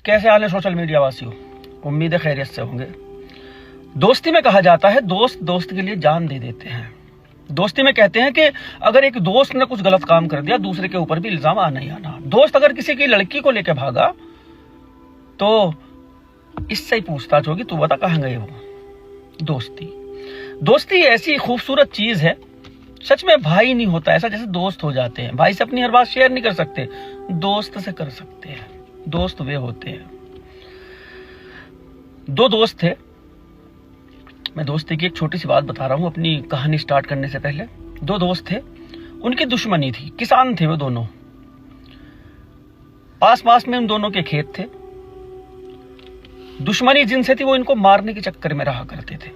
कैसे हाल है social media वासियों? उम्मीद है खैरियत से होंगे। दोस्ती में कहा जाता है दोस्त दोस्त के लिए जान दे देते हैं। दोस्ती में कहते हैं कि अगर एक दोस्त ने कुछ गलत काम कर दिया दूसरे के ऊपर भी इल्जाम आना ही आना। दोस्त अगर किसी की लड़की को लेकर भागा तो इससे ही पूछताछ होगी, तू बता कहां गए वो। दोस्ती ऐसी खूबसूरत चीज है, सच में भाई नहीं होता ऐसा जैसे दोस्त हो जाते हैं। भाई से अपनी हर बात शेयर नहीं कर सकते, दोस्त से कर सकते हैं। दोस्त वे होते हैं। दो दोस्त थे, मैं दोस्ती की एक छोटी सी बात बता रहा हूं अपनी कहानी स्टार्ट करने से पहले। दो दोस्त थे, उनकी दुश्मनी थी। किसान थे वो दोनों, पास पास में उन दोनों के खेत थे। दुश्मनी जिनसे थी वो इनको मारने के चक्कर में रहा करते थे।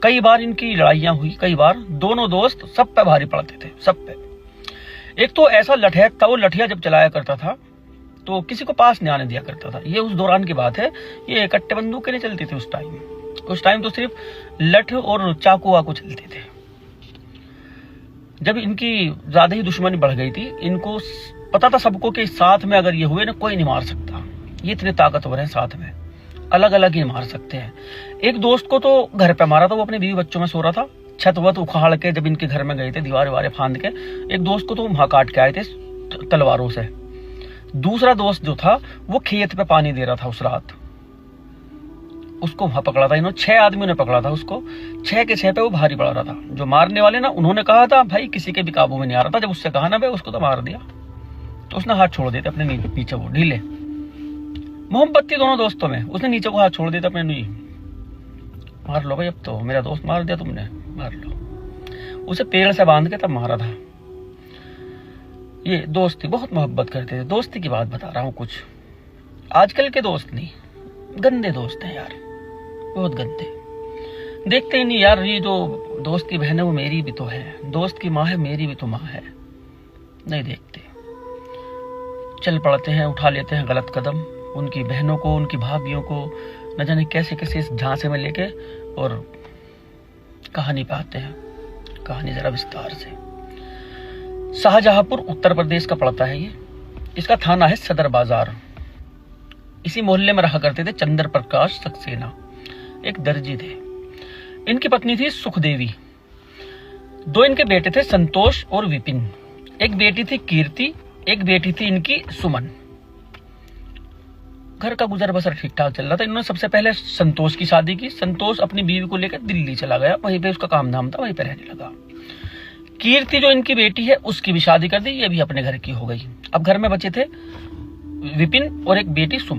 कई बार इनकी लड़ाइयां हुई, कई बार दोनों दोस्त सब पे भारी पड़ते थे, सब पे। एक तो ऐसा लठैत था, वो लठिया जब चलाया करता था तो किसी को पास नहीं आने दिया करता था। ये उस दौरान की बात है, ये कट्टे बंदूकें नहीं चलती थी उस टाइम तो सिर्फ लठ और चाकू वाकू चलते थे। जब इनकी ज्यादा ही दुश्मनी बढ़ गई थी, इनको पता था सबको कि साथ में अगर ये हुए ना कोई नहीं मार सकता, ये इतने ताकतवर हैं, साथ में अलग अलग ही मार सकते हैं। एक दोस्त को तो घर पे मारा था, वो अपने बीवी बच्चों में सो रहा था, छत वत उखाड़ के जब इनके घर में गए थे दीवार वारे फांद के। एक दोस्त को तो वहां काट के आए थे तलवारों से। दूसरा दोस्त जो था वो खेत पे पानी दे रहा था उस रात, उसको वहां पकड़ा था इन्होंने। 6 आदमियों ने पकड़ा था उसको, 6 के 6 पे वो भारी पड़ रहा था। जो मारने वाले ना, उन्होंने कहा था भाई किसी के भी काबू में नहीं आ रहा था। जब उससे कहा ना भाई उसको तो मार दिया, तो उसने हाथ छोड़ दिए थे अपने नीचे, वो ढीले। मोहब्बत थी दोनों दोस्तों में, उसने नीचे को हाथ छोड़ दिया था अपने नी। मार लो भाई, अब तो मेरा दोस्त मार दिया तुमने, मार लो। उसे पेड़ से बांध के तब मारा था। ये दोस्ती, बहुत मोहब्बत करते थे। दोस्ती की बात बता रहा हूँ कुछ। आजकल के दोस्त नहीं, गंदे दोस्त हैं यार, बहुत गंदे। देखते ही नहीं यार, ये जो दोस्त की बहन है वो मेरी भी तो है, दोस्त की माँ है मेरी भी तो माँ है। नहीं देखते, चल पड़ते हैं, उठा लेते हैं गलत कदम। उनकी बहनों को, उनकी भाभियों को न जाने कैसे कैसे इस झांसे में लेके और कहानी पे आते हैं। कहानी जरा विस्तार से। शाहजहांपुर उत्तर प्रदेश का पड़ता है ये। इसका थाना है सदर बाजार। इसी मोहल्ले में रहा करते थे चंद्र प्रकाश सक्सेना, एक दर्जी थे। इनकी पत्नी थी सुखदेवी। 2 इनके बेटे थे, संतोष और विपिन। एक बेटी थी कीर्ति, एक बेटी थी इनकी सुमन। घर का गुजर बसर ठीक ठाक चल रहा था। इन्होंने सबसे पहले संतोष की शादी की। संतोष अपनी बीवी को लेकर दिल्ली चला गया, वहीं पे उसका काम धाम था, वहीं पे रहने लगा। कीर्ति जो इनकी बेटी है उसकी भी शादी कर दी, ये भी अपने घर की हो गई। अब घर में बचे थे विपिन और एक बेटी सुमन।